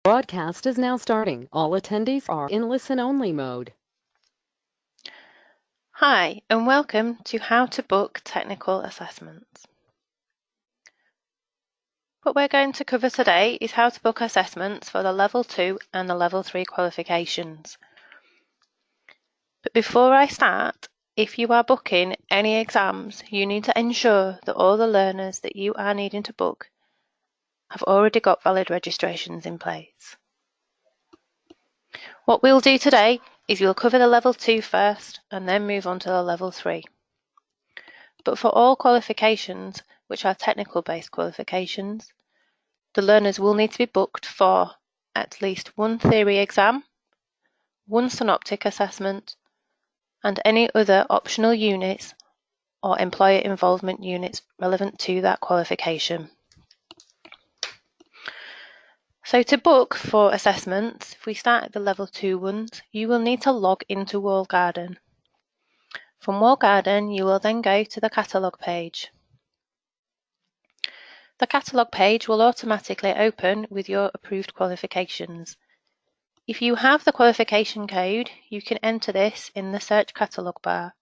Broadcast is now starting. All attendees are in listen-only mode. Hi, and welcome to How to Book Technical Assessments. What we're going to cover today is how to book assessments for the Level 2 and the Level 3 qualifications. But before I start, if you are booking any exams, you need to ensure that all the learners that you are needing to book have already got valid registrations in place. What we'll do today is we'll cover the Level 2 first and then move on to the Level 3. But for all qualifications, which are technical-based qualifications, the learners will need to be booked for at least one theory exam, one synoptic assessment, and any other optional units or employer involvement units relevant to that qualification. So to book for assessments, if we start at the Level 2 ones, you will need to log into Walled Garden. From Walled Garden, you will then go to the catalogue page. The catalogue page will automatically open with your approved qualifications. If you have the qualification code, you can enter this in the search catalogue bar.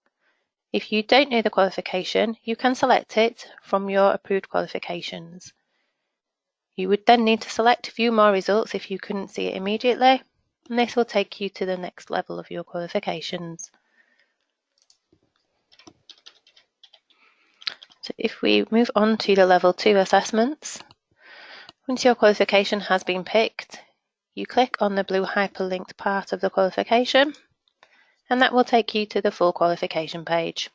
If you don't know the qualification, you can select it from your approved qualifications. You would then need to select View More Results if you couldn't see it immediately, and this will take you to the next level of your qualifications. So if we move on to the Level 2 assessments, once your qualification has been picked, you click on the blue hyperlinked part of the qualification, and that will take you to the full qualification page.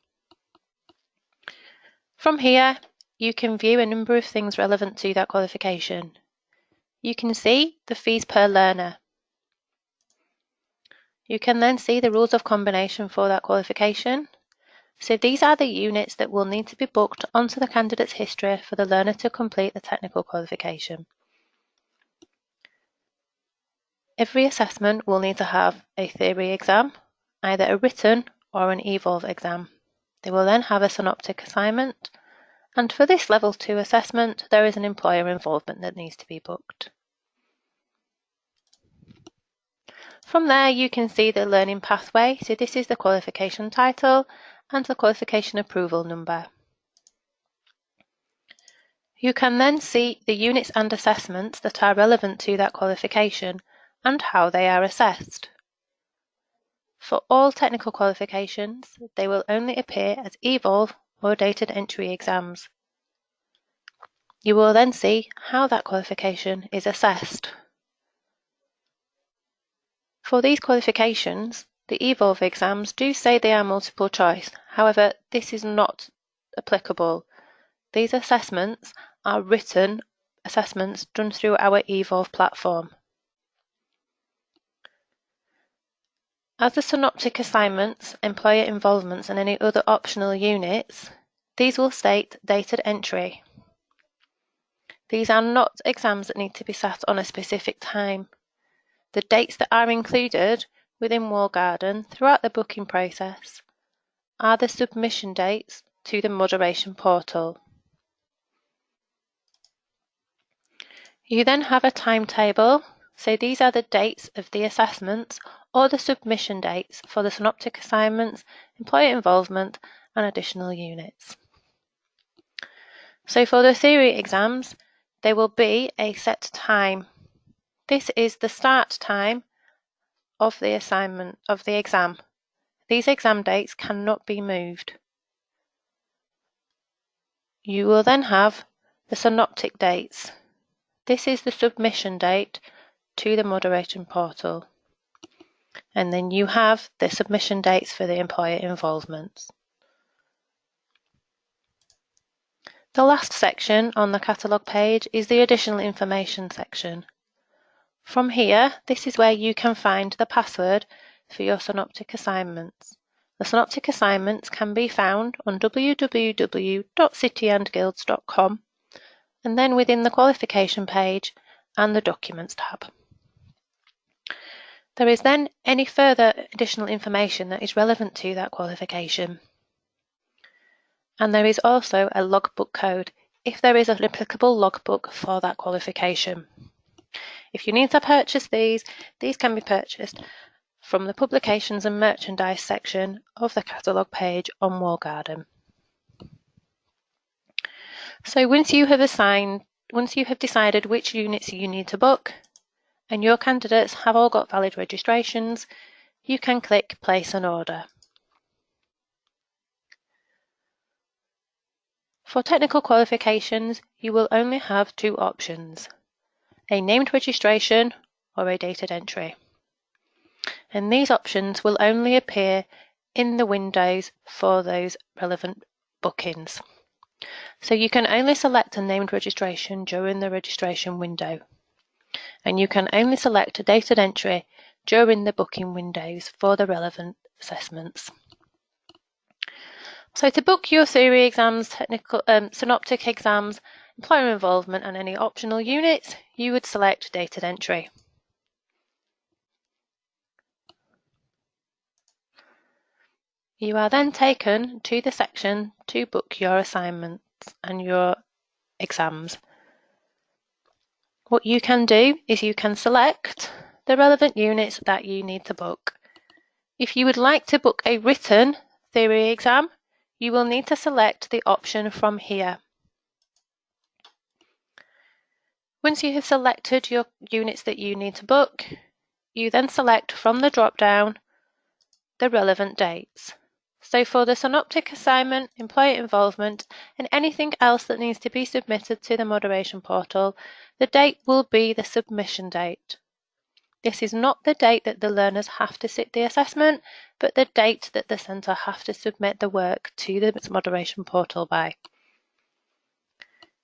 From here, you can view a number of things relevant to that qualification. You can see the fees per learner. You can then see the rules of combination for that qualification. So these are the units that will need to be booked onto the candidate's history for the learner to complete the technical qualification. Every assessment will need to have a theory exam, either a written or an eVolve exam. They will then have a synoptic assignment, and for this Level 2 assessment, there is an employer involvement that needs to be booked. From there, you can see the learning pathway. So this is the qualification title and the qualification approval number. You can then see the units and assessments that are relevant to that qualification and how they are assessed. For all technical qualifications, they will only appear as eVolve or dated entry exams. You will then see how that qualification is assessed. For these qualifications, the eVolve exams do say they are multiple choice. However, this is not applicable. These assessments are written assessments done through our eVolve platform. As the synoptic assignments, employer involvements, and any other optional units, these will state dated entry. These are not exams that need to be sat on a specific time. The dates that are included within Walled Garden throughout the booking process are the submission dates to the moderation portal. You then have a timetable, so these are the dates of the assessments or the submission dates for the synoptic assignments, employer involvement, and additional units. So for the theory exams, there will be a set time. This is the start time of the assignment of the exam. These exam dates cannot be moved. You will then have the synoptic dates. This is the submission date to the moderation portal. And then you have the submission dates for the employer involvements. The last section on the catalogue page is the additional information section. From here, this is where you can find the password for your synoptic assignments. The synoptic assignments can be found on www.cityandguilds.com and then within the qualification page and the documents tab. There is then any further additional information that is relevant to that qualification. And there is also a logbook code if there is an applicable logbook for that qualification. If you need to purchase these can be purchased from the Publications and Merchandise section of the catalogue page on Wallgarden. So once you have decided which units you need to book, and your candidates have all got valid registrations, you can click Place an Order. For technical qualifications, you will only have two options: a named registration or a dated entry. And these options will only appear in the windows for those relevant bookings. So you can only select a named registration during the registration window, and you can only select a dated entry during the booking windows for the relevant assessments. So to book your theory exams, technical, synoptic exams, employer involvement and any optional units, you would select dated entry. You are then taken to the section to book your assignments and your exams. What you can do is you can select the relevant units that you need to book. If you would like to book a written theory exam, you will need to select the option from here. Once you have selected your units that you need to book, you then select from the drop-down the relevant dates. So for the synoptic assignment, employer involvement, and anything else that needs to be submitted to the moderation portal, the date will be the submission date. This is not the date that the learners have to sit the assessment, but the date that the centre have to submit the work to the moderation portal by.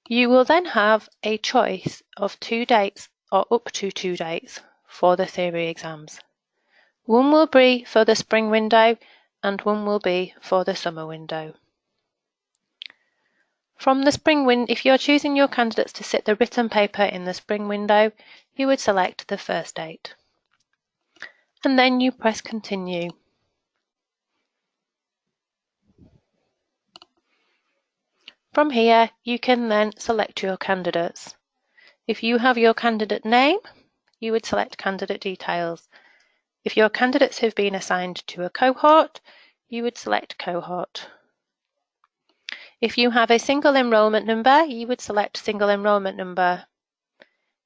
You will then have a choice of 2 dates or up to 2 dates for the theory exams. One will be for the spring window and one will be for the summer window. From the spring window, if you're choosing your candidates to sit the written paper in the spring window, you would select the first date. And then you press continue. From here, you can then select your candidates. If you have your candidate name, you would select candidate details. If your candidates have been assigned to a cohort, you would select cohort. If you have a single enrolment number, you would select single enrolment number.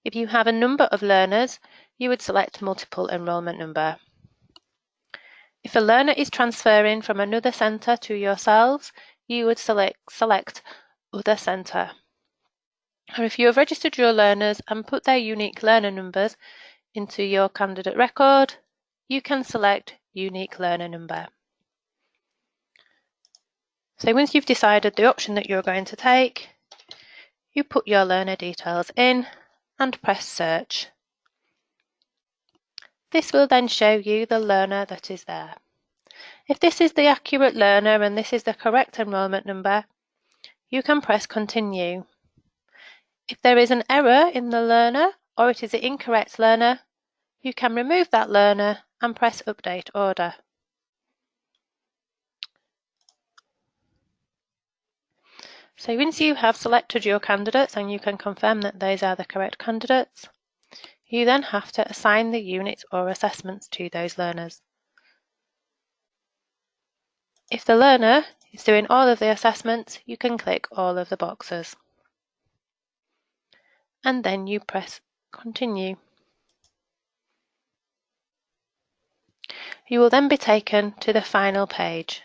If you have a number of learners, you would select multiple enrolment number. If a learner is transferring from another centre to yourselves, you would select other centre. Or if you have registered your learners and put their unique learner numbers into your candidate record, you can select unique learner number. So once you've decided the option that you're going to take, you put your learner details in and press search. This will then show you the learner that is there. If this is the accurate learner and this is the correct enrolment number, you can press continue. If there is an error in the learner or it is an incorrect learner, you can remove that learner and press update order. So once you have selected your candidates and you can confirm that those are the correct candidates, you then have to assign the units or assessments to those learners. If the learner is doing all of the assessments, you can click all of the boxes. And then you press continue. You will then be taken to the final page.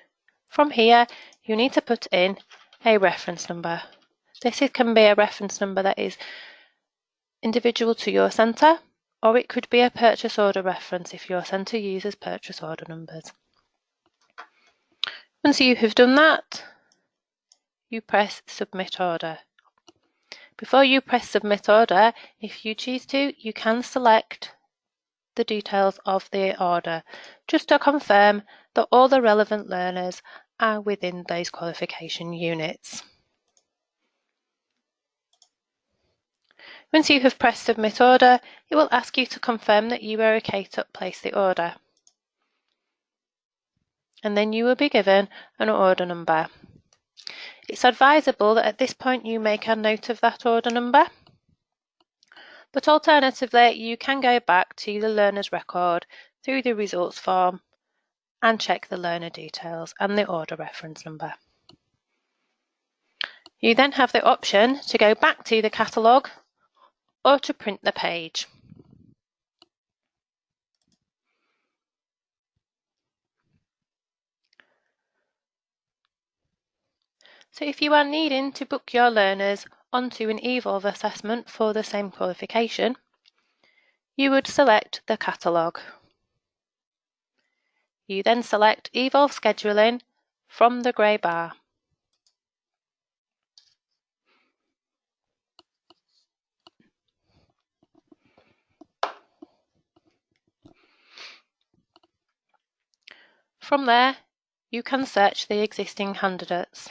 From here, you need to put in a reference number. This can be a reference number that is individual to your centre, or it could be a purchase order reference if your centre uses purchase order numbers. Once you have done that, you press submit order. Before you press submit order, if you choose to, you can select the details of the order, just to confirm that all the relevant learners are within those qualification units. Once you have pressed submit order, it will ask you to confirm that you are okay to place the order. And then you will be given an order number. It's advisable that at this point you make a note of that order number. But alternatively, you can go back to the learner's record through the results form and check the learner details and the order reference number. You then have the option to go back to the catalogue or to print the page. So if you are needing to book your learners onto an Evolve assessment for the same qualification, you would select the catalogue. You then select Evolve Scheduling from the grey bar. From there, you can search the existing candidates.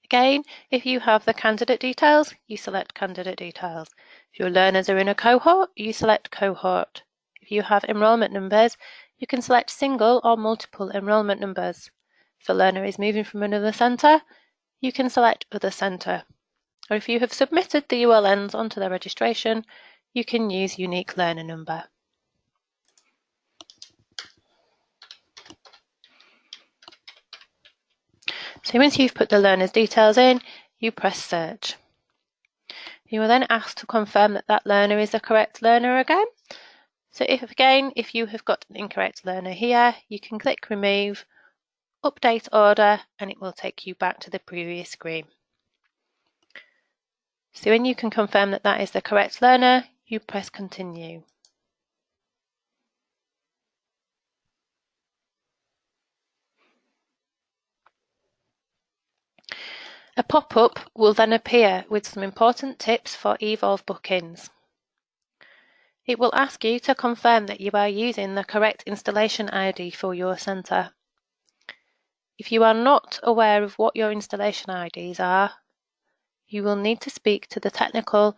Again, if you have the candidate details, you select candidate details. If your learners are in a cohort, you select cohort. If you have enrolment numbers, you can select single or multiple enrolment numbers. If a learner is moving from another centre, you can select other centre. Or if you have submitted the ULNs onto their registration, you can use unique learner number. So once you've put the learner's details in, you press search. You are then asked to confirm that that learner is the correct learner again. So if you have got an incorrect learner here, you can click remove, update order, and it will take you back to the previous screen. So when you can confirm that that is the correct learner, you press continue. A pop-up will then appear with some important tips for Evolve bookings. It will ask you to confirm that you are using the correct installation ID for your centre. If you are not aware of what your installation IDs are, you will need to speak to the technical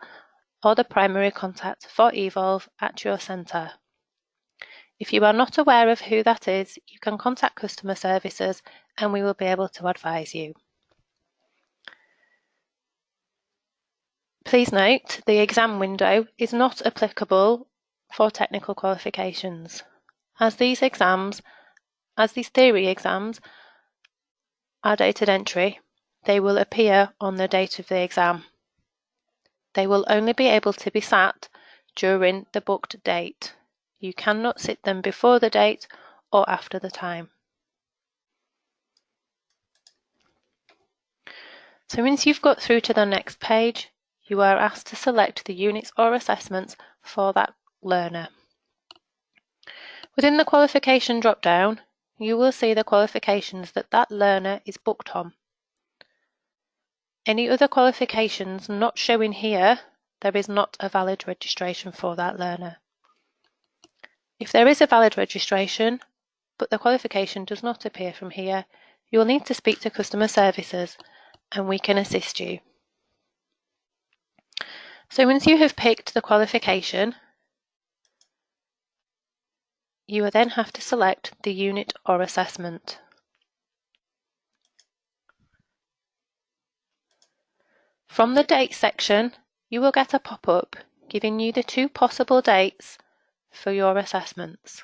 or the primary contact for Evolve at your centre. If you are not aware of who that is, you can contact customer services and we will be able to advise you. Please note, the exam window is not applicable for technical qualifications. As these theory exams are dated entry, they will appear on the date of the exam. They will only be able to be sat during the booked date. You cannot sit them before the date or after the time. So once you've got through to the next page, you are asked to select the units or assessments for that learner. Within the qualification drop-down, you will see the qualifications that that learner is booked on. Any other qualifications not showing here, there is not a valid registration for that learner. If there is a valid registration, but the qualification does not appear from here, you will need to speak to customer services and we can assist you. So once you have picked the qualification, you will then have to select the unit or assessment. From the date section, you will get a pop-up giving you the two possible dates for your assessments.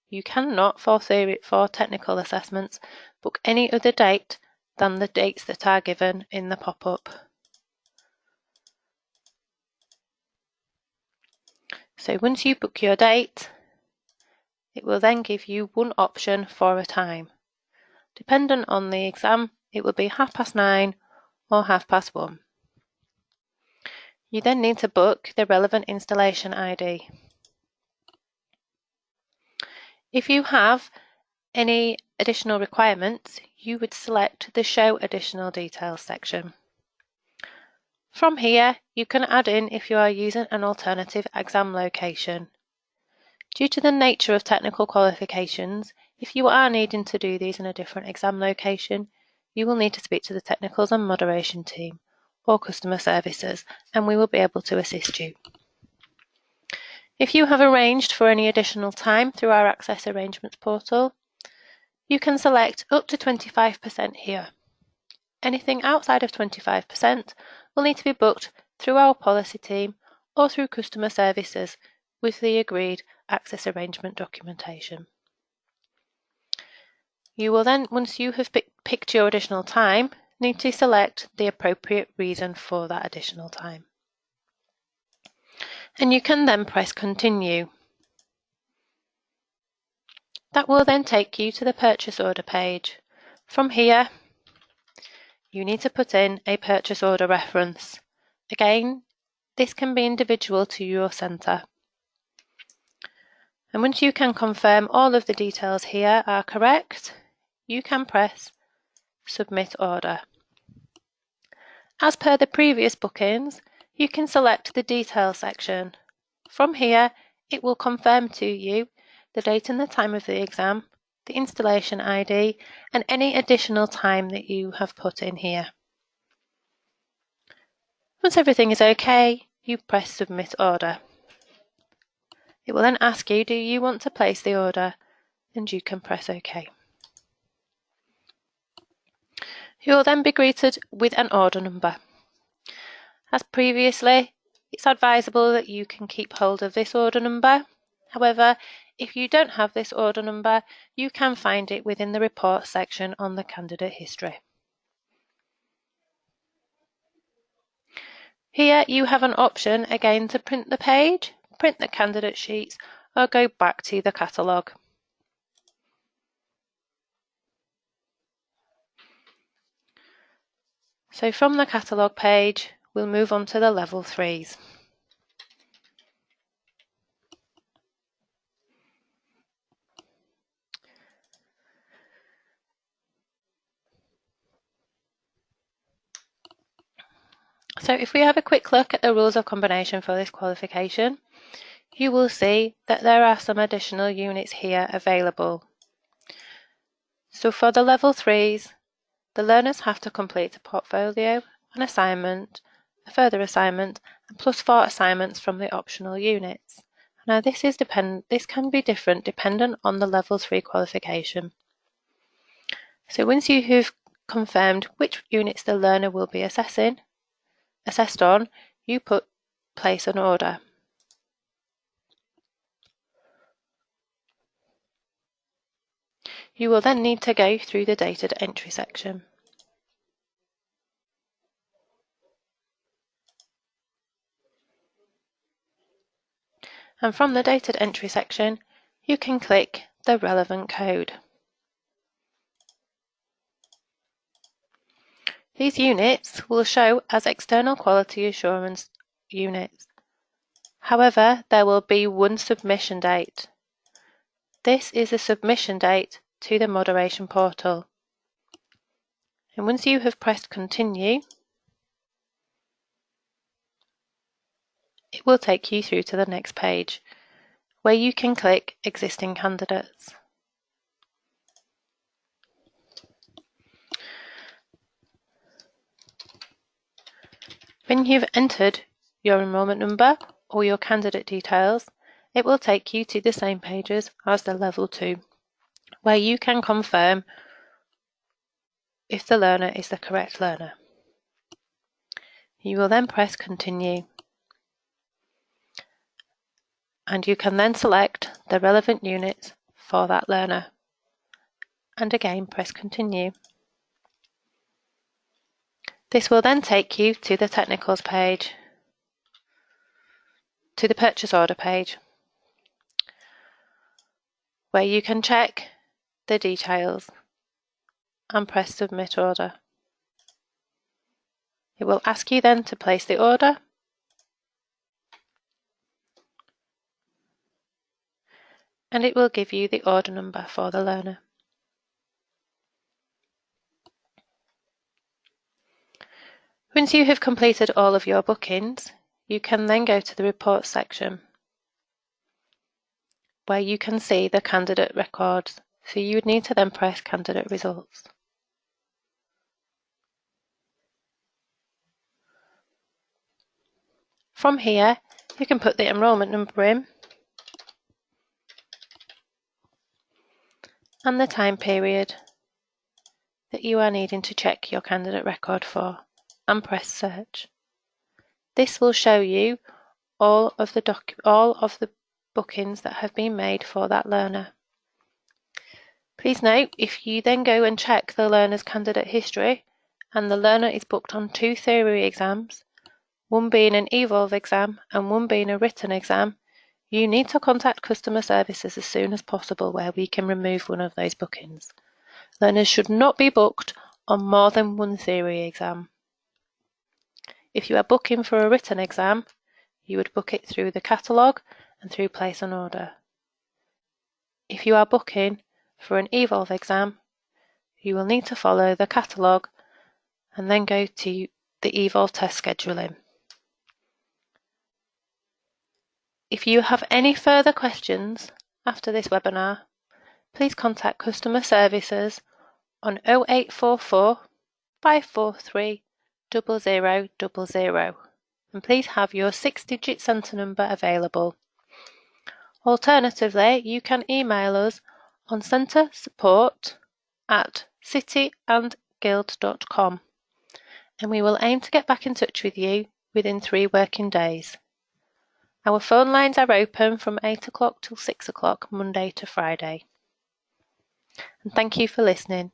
You cannot, for technical assessments, book any other date than the dates that are given in the pop-up. So once you book your date, it will then give you one option for a time. Dependent on the exam, it will be 9:30 or 1:30. You then need to book the relevant installation ID. If you have any additional requirements, you would select the Show Additional Details section. From here, you can add in if you are using an alternative exam location. Due to the nature of technical qualifications, if you are needing to do these in a different exam location, you will need to speak to the Technicals and Moderation team or customer services, and we will be able to assist you. If you have arranged for any additional time through our Access Arrangements portal, you can select up to 25% here. Anything outside of 25% will need to be booked through our policy team or through customer services with the agreed access arrangement documentation. You will then, once you have picked your additional time, need to select the appropriate reason for that additional time. And you can then press Continue. That will then take you to the purchase order page. From here, you need to put in a purchase order reference. Again, this can be individual to your centre. And once you can confirm all of the details here are correct, you can press Submit Order. As per the previous bookings, you can select the Details section. From here, it will confirm to you the date and the time of the exam, the installation ID, and any additional time that you have put in here. Once everything is okay, you press Submit Order. It will then ask you, do you want to place the order? And you can press OK. You will then be greeted with an order number. As previously, it's advisable that you can keep hold of this order number. However, if you don't have this order number, you can find it within the report section on the candidate history. Here you have an option again to print the page, print the candidate sheets, or go back to the catalogue. So from the catalogue page, we'll move on to the level 3s. So if we have a quick look at the rules of combination for this qualification, you will see that there are some additional units here available. So for the level 3s, the learners have to complete a portfolio, an assignment, a further assignment, and plus 4 assignments from the optional units. Now this can be different dependent on the level 3 qualification. So once you have confirmed which units the learner will be assessed on, you place an order. You will then need to go through the dated entry section. And from the dated entry section, you can click the relevant code. These units will show as external quality assurance units. However, there will be one submission date. This is the submission date to the moderation portal. And once you have pressed Continue, it will take you through to the next page, where you can click Existing Candidates. When you've entered your enrolment number or your candidate details, it will take you to the same pages as the level 2, where you can confirm if the learner is the correct learner. You will then press Continue, and you can then select the relevant units for that learner, and again press Continue. This will then take you to the technicals page, to the purchase order page, where you can check the details and press Submit Order. It will ask you then to place the order, and it will give you the order number for the learner. Once you have completed all of your bookings, you can then go to the Reports section, where you can see the candidate records, so you would need to then press Candidate Results. From here, you can put the enrolment number in and the time period that you are needing to check your candidate record for, and press Search. This will show you all of the bookings that have been made for that learner. Please note, if you then go and check the learner's candidate history and the learner is booked on 2 theory exams, one being an eVolve exam and one being a written exam, you need to contact customer services as soon as possible where we can remove one of those bookings. Learners should not be booked on more than 1 theory exam. If you are booking for a written exam, you would book it through the catalogue and through place an order. If you are booking for an eVolve exam, you will need to follow the catalogue and then go to the eVolve test scheduling. If you have any further questions after this webinar, please contact customer services on 0844 543 0000 and please have your 6-digit centre number available. Alternatively, you can email us on centresupport@cityandguild.com and we will aim to get back in touch with you within 3 working days. Our phone lines are open from 8 o'clock till 6 o'clock Monday to Friday. And thank you for listening.